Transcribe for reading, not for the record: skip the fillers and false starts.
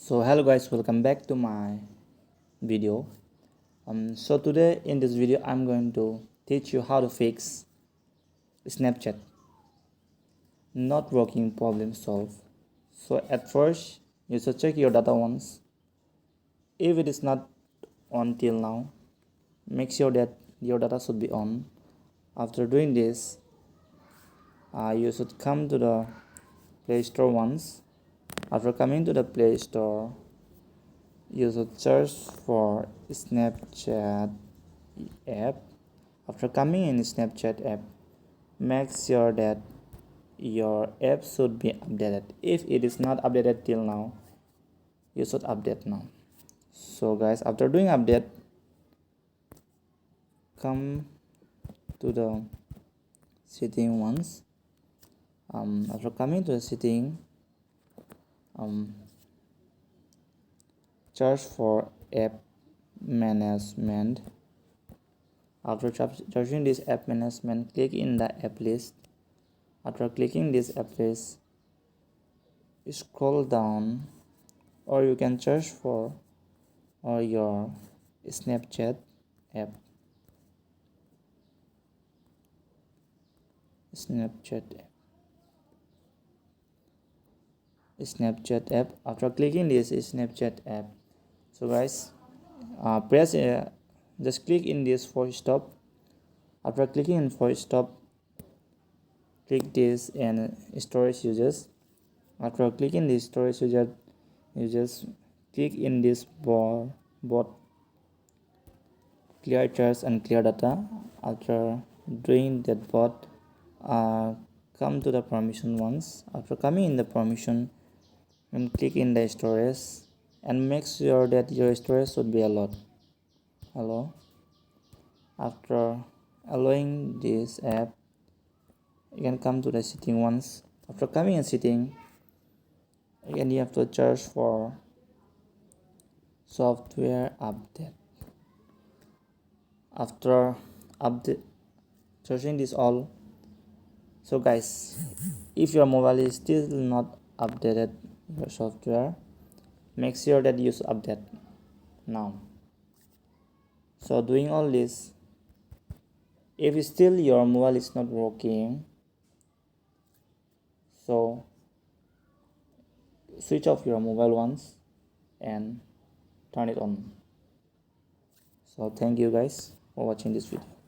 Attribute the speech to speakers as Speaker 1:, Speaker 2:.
Speaker 1: So hello guys, welcome back to my video. So today in this video I'm going to teach you how to fix Snapchat not working problem solve. So at first you should check your data once. If it is not on till now, make sure that your data should be on. After doing this, you should come to the Play Store once. After coming to the Play Store, you should search for Snapchat app. After coming in Snapchat app, make sure that your app should be updated. If it is not updated till now, you should update now. So guys, after doing update, come to the setting once. After coming to the setting, search for app management. After searching this app management, click in the app list. After clicking this app list, scroll down, or you can search for your Snapchat app. Snapchat app. After clicking this Snapchat app, so guys, just click in this force stop. After clicking in force stop, click this and storage users. After clicking this storage user, you just click in this bot clear charts and clear data. After doing that bot, come to the permission once. After coming in the permission, and click in the storage and make sure that your storage should be allowed. After allowing this app, you can come to the setting once. After coming in setting, again you have to search for software update. After update, searching this all. So guys, if your mobile is still not updated your software, make sure that you update now. So doing all this, if still your mobile is not working, so switch off your mobile once and turn it on. So thank you guys for watching this video.